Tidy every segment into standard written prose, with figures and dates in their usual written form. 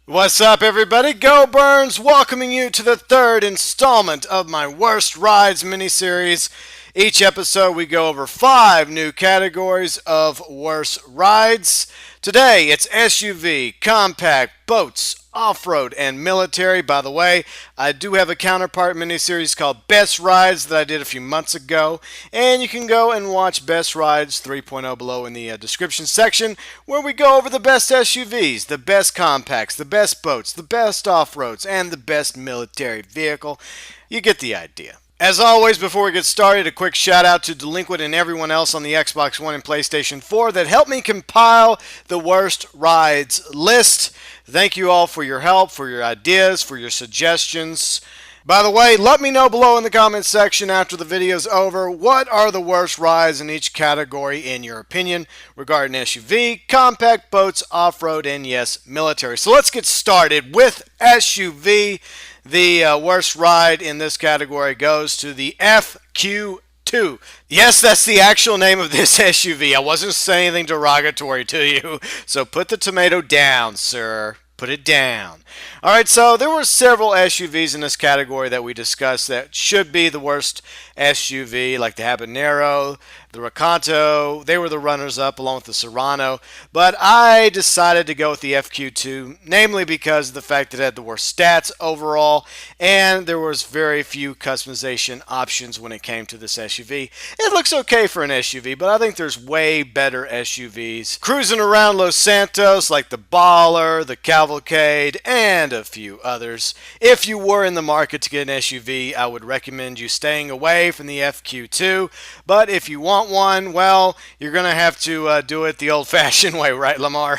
What's up, everybody? GeauxBurns welcoming you to the third installment of my Worst Rides miniseries. Each episode, we go over 5 new categories of worst rides. Today, it's SUV, compact, boats, off-road, and military. By the way, I do have a counterpart miniseries called Best Rides that I did a few months ago, and you can go and watch Best Rides 3.0 below in the description section, where we go over the best SUVs, the best compacts, the best boats, the best off-roads, and the best military vehicle. You get the idea. As always, before we get started, a quick shout out to Delinquent and everyone else on the Xbox One and PlayStation 4 that helped me compile the worst rides list. Thank you all for your help, for your ideas, for your suggestions. By the way, let me know below in the comments section after the video's over, what are the worst rides in each category in your opinion regarding SUV, compact boats, off-road, and yes, military. So let's get started with SUV. The worst ride in this category goes to the FQ2. Yes, that's the actual name of this SUV. I wasn't saying anything derogatory to you, so put the tomato down, sir. Put it down. All right, so there were several SUVs in this category that we discussed that should be the worst SUV, like the Habanero, the Racanto. They were the runners-up along with the Serrano, but I decided to go with the FQ2, namely because of the fact that it had the worst stats overall, and there was very few customization options when it came to this SUV. It looks okay for an SUV, but I think there's way better SUVs cruising around Los Santos, like the Baller, the Cavalcade, and a few others. If you were in the market to get an SUV, I would recommend you staying away from the FQ2, but if you want one, well, you're going to have to do it the old-fashioned way, right, Lamar?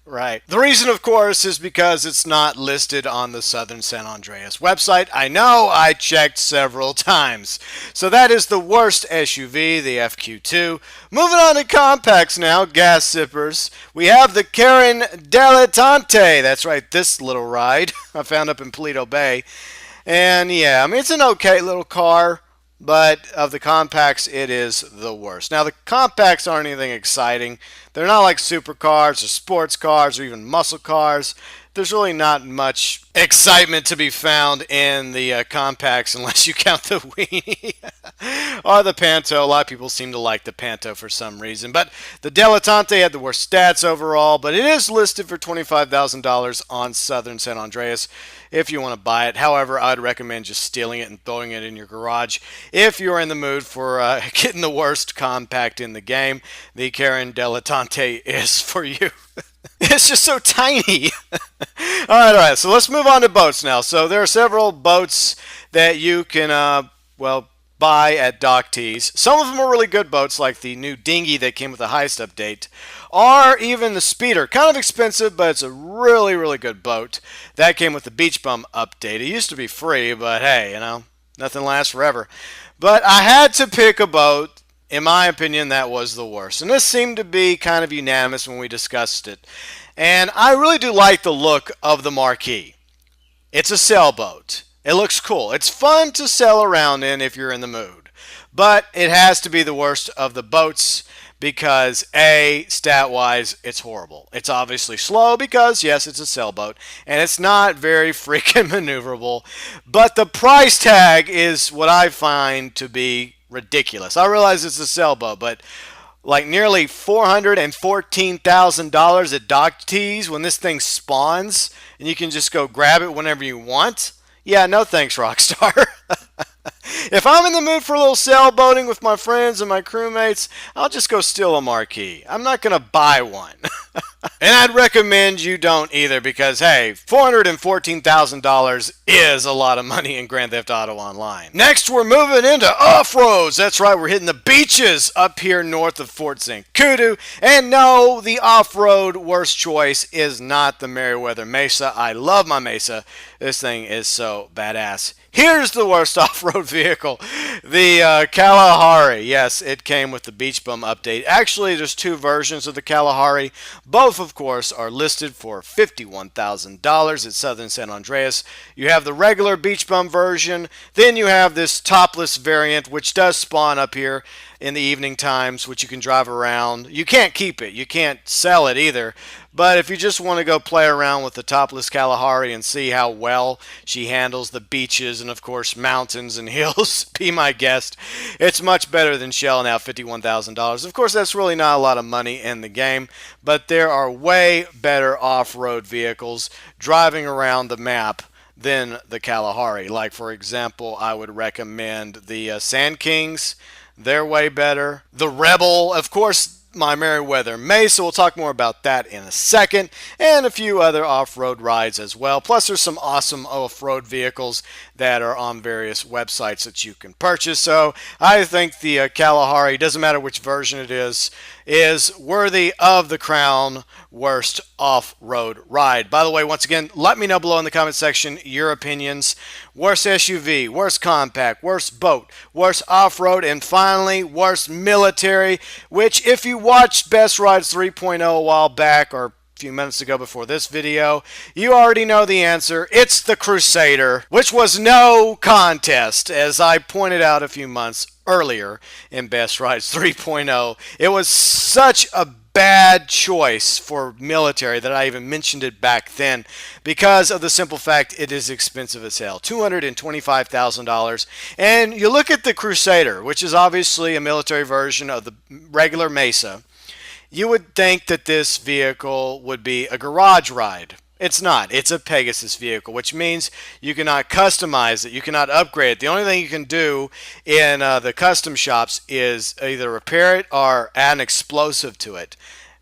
Right. The reason, of course, is because it's not listed on the Southern San Andreas website. I know, I checked several times. So that is the worst SUV, the FQ2. Moving on to compacts now, gas sippers. We have the Karen Dilettante. That's right, this little ride I found up in Paleto Bay. And yeah, I mean, it's an okay little car, but of the compacts, it is the worst. Now, the compacts aren't anything exciting. They're not like supercars or sports cars or even muscle cars. There's really not much excitement to be found in the compacts unless you count the Weenie or the Panto. A lot of people seem to like the Panto for some reason. But the Dilettante had the worst stats overall, but it is listed for $25,000 on Southern San Andreas if you want to buy it. However, I'd recommend just stealing it and throwing it in your garage if you're in the mood for getting the worst compact in the game. The Karen Dilettante is for you. It's just so tiny. All right. So let's move on to boats now. So there are several boats that you can, buy at Dock Tees. Some of them are really good boats, like the new dinghy that came with the Heist update, or even the Speeder. Kind of expensive, but it's a really, really good boat. That came with the Beach Bum update. It used to be free, but hey, nothing lasts forever. But I had to pick a boat. In my opinion, that was the worst. And this seemed to be kind of unanimous when we discussed it. And I really do like the look of the Marquee. It's a sailboat. It looks cool. It's fun to sail around in if you're in the mood. But it has to be the worst of the boats because A, stat-wise, it's horrible. It's obviously slow because, yes, it's a sailboat. And it's not very freaking maneuverable. But the price tag is what I find to be ridiculous. I realize it's a sailboat, but like nearly $414,000 at Dock Tees when this thing spawns and you can just go grab it whenever you want. Yeah, no thanks, Rockstar. If I'm in the mood for a little sailboating with my friends and my crewmates, I'll just go steal a Marquee. I'm not going to buy one. And I'd recommend you don't either because, hey, $414,000 is a lot of money in Grand Theft Auto Online. Next, we're moving into off-roads. That's right, we're hitting the beaches up here north of Fort St. Kudu. And no, the off-road worst choice is not the Meriwether Mesa. I love my Mesa. This thing is so badass. Here's the worst off-road vehicle, the Kalahari. Yes, it came with the Beach Bum update. Actually, there's 2 versions of the Kalahari. Both, of course, are listed for $51,000 at Southern San Andreas. You have the regular Beach Bum version. Then you have this topless variant, which does spawn up here. in the evening times, which you can drive around. You can't keep it. You can't sell it either. But if you just want to go play around with the topless Kalahari and see how well she handles the beaches and, of course, mountains and hills, be my guest. It's much better than shelling out $51,000. Of course, that's really not a lot of money in the game, but there are way better off-road vehicles driving around the map than the Kalahari. Like, for example, I would recommend the Sand Kings. They're way better. The Rebel, of course, my Merriweather Mesa. We'll talk more about that in a second, and a few other off-road rides as well. Plus, there's some awesome off-road vehicles that are on various websites that you can purchase. So I think the Kalahari, doesn't matter which version it is worthy of the crown worst off-road ride. By the way, once again, let me know below in the comment section your opinions. Worst SUV, worst compact, worst boat, worst off-road, and finally, worst military, which if you watched Best Rides 3.0 a while back, or a few minutes ago before this video, you already know the answer. It's the Crusader, which was no contest, as I pointed out a few months earlier in Best Rides 3.0. It was such a bad choice for military that I even mentioned it back then because of the simple fact it is expensive as hell. $225,000. And you look at the Crusader, which is obviously a military version of the regular Mesa. You would think that this vehicle would be a garage ride. It's not. It's a Pegasus vehicle, which means you cannot customize it. You cannot upgrade it. The only thing you can do in the custom shops is either repair it or add an explosive to it.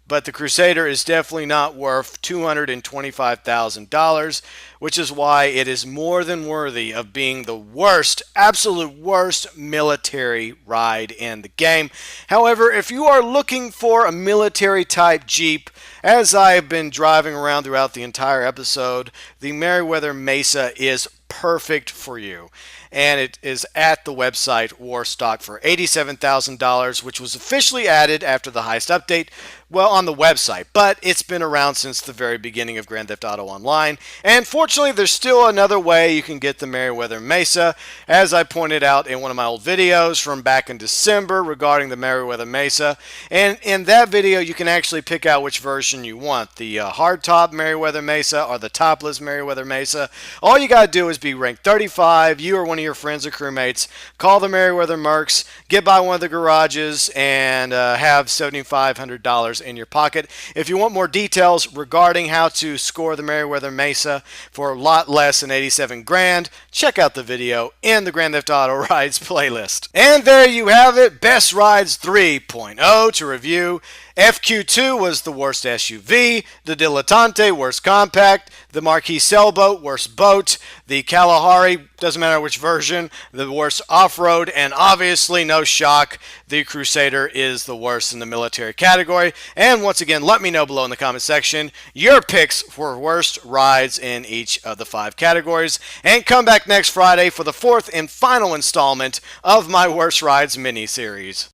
But the Crusader is definitely not worth $225,000, which is why it is more than worthy of being the worst, absolute worst military ride in the game. However, if you are looking for a military type Jeep, as I have been driving around throughout the entire episode, the Merriweather Mesa is perfect for you. And it is at the website Warstock for $87,000, which was officially added after the heist update, well, on the website, but it's been around since the very beginning of Grand Theft Auto Online. And fortunately, there's still another way you can get the Merriweather Mesa, as I pointed out in one of my old videos from back in December regarding the Merriweather Mesa. And in that video, you can actually pick out which version you want, the hardtop Merriweather Mesa or the topless Merriweather Mesa. All you got to do is be ranked 35, you or one of your friends or crewmates, call the Merriweather Mercs, get by one of the garages, and have $7,500 in your pocket. If you want more details regarding how to score the Merriweather Mesa for a lot less than 87 grand, check out the video in the Grand Theft Auto Rides playlist. And there you have it, Best Rides 3.0 to review. FQ2 was the worst SUV, the Dilettante, worst compact, the Marquee sailboat, worst boat, the Kalahari, doesn't matter which version, the worst off-road, and obviously, no shock, the Crusader is the worst in the military category. And once again, let me know below in the comment section your picks for worst rides in each of the 5 categories. And come back next Friday for the 4th and final installment of my Worst Rides mini-series.